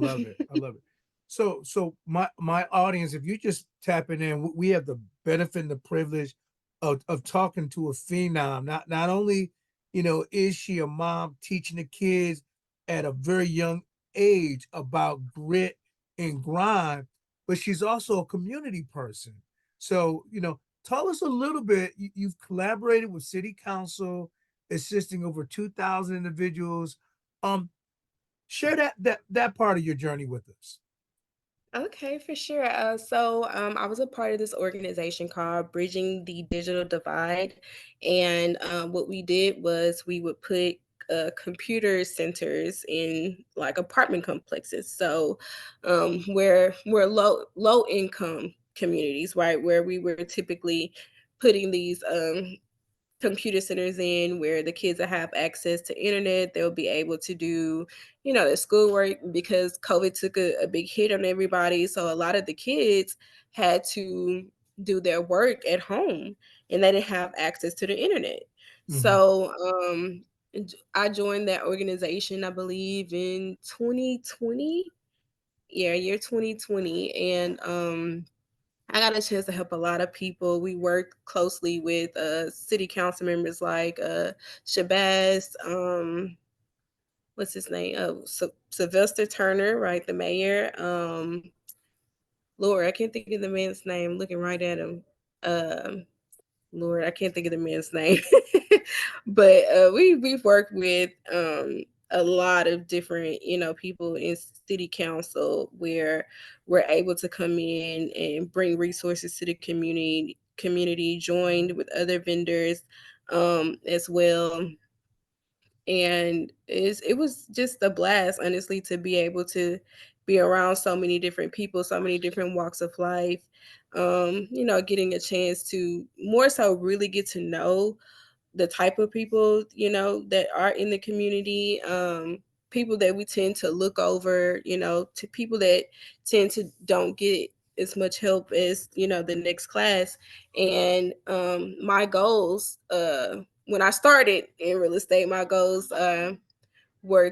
love it. I love it. So my audience, if you just tapping in, we have the benefit and the privilege of talking to a phenom. Not only, is she a mom teaching the kids at a very young age about grit and grind, but she's also a community person. So, tell us a little bit. You've collaborated with City Council, assisting over 2,000 individuals. Um, Share that part of your journey with us. Okay, for sure. I was a part of this organization called Bridging the Digital Divide, and what we did was we would put computer centers in like apartment complexes. So, where low income communities, right, where we were typically putting these computer centers in where the kids will have access to internet. They'll be able to do, their schoolwork because COVID took a big hit on everybody. So a lot of the kids had to do their work at home and they didn't have access to the internet. Hmm. So I joined that organization, I believe, in 2020. Yeah, year 2020. And I got a chance to help a lot of people. We work closely with city council members like Shabazz, what's his name? Sylvester Turner, right? The mayor. Lord, I can't think of the man's name. Looking right at him. Um, Lord, I can't think of the man's name. But we've worked with a lot of different, people in city council where we're able to come in and bring resources to the community, joined with other vendors as well. And it was just a blast, honestly, to be able to be around so many different people, so many different walks of life. Getting a chance to more so really get to know the type of people, that are in the community, people that we tend to look over, to people that tend to don't get as much help as, the next class. And my goals, when I started in real estate, my goals were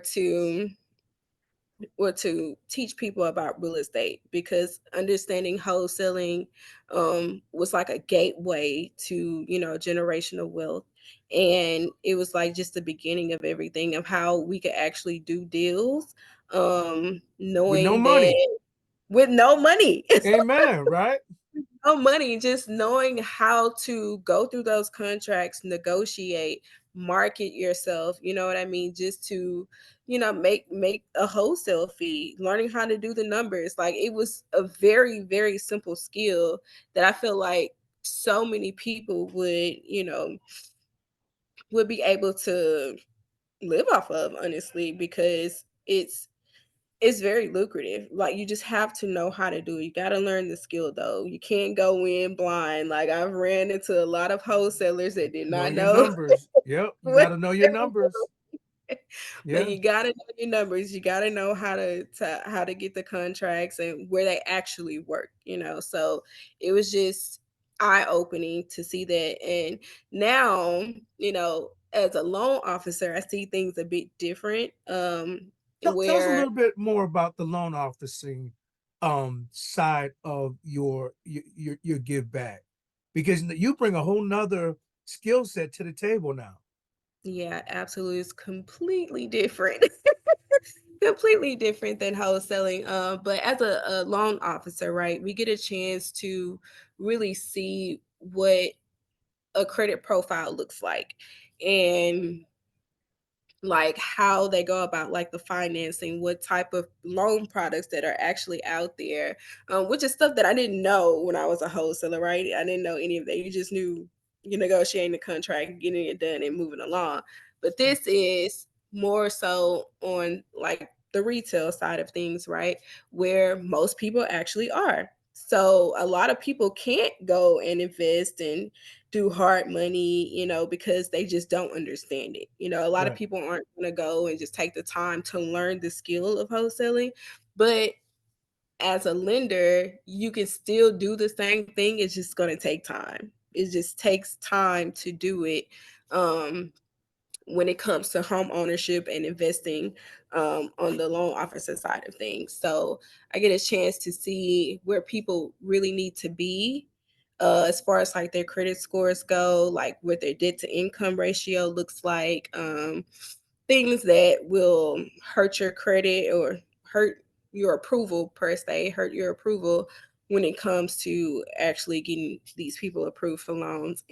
to teach people about real estate, because understanding wholesaling was like a gateway to, generational wealth. And it was like just the beginning of everything of how we could actually do deals, With no knowing money. that with no money. Amen. Right? No money, just knowing how to go through those contracts, negotiate, market yourself, you know what I mean? Just to, make a wholesale fee, learning how to do the numbers. Like it was a very, very simple skill that I feel like so many people would be able to live off of, honestly, because it's very lucrative. Like you just have to know how to do it. You got to learn the skill though. You can't go in blind. Like I've ran into a lot of wholesalers that did Know not your know numbers. Yep. You got what to know your they were numbers. doing. But Yeah. you got to know your numbers. You got to know how to get the contracts and where they actually work, So it was just eye opening to see that. And now, as a loan officer, I see things a bit different. Tell us a Where little bit more about the loan officing side of your give back, because you bring a whole nother skill set to the table now. Yeah, absolutely. It's completely different. Completely different than wholesaling. But as a loan officer, right, we get a chance to really see what a credit profile looks like. And like how they go about like the financing, what type of loan products that are actually out there, which is stuff that I didn't know when I was a wholesaler, right? I didn't know any of that. You just knew you're negotiating the contract, getting it done, and moving along. But this is more so on like the retail side of things, right? Where most people actually are. So a lot of people can't go and invest and do hard money, because they just don't understand it. A lot of Right. people aren't going to go and just take the time to learn the skill of wholesaling. But as a lender, you can still do the same thing. It's just going to take time. It just takes time to do it. Um, when it comes to home ownership and investing on the loan officer side of things. So I get a chance to see where people really need to be as far as like their credit scores go, like what their debt to income ratio looks like, things that will hurt your credit or hurt your approval per se, hurt your approval when it comes to actually getting these people approved for loans.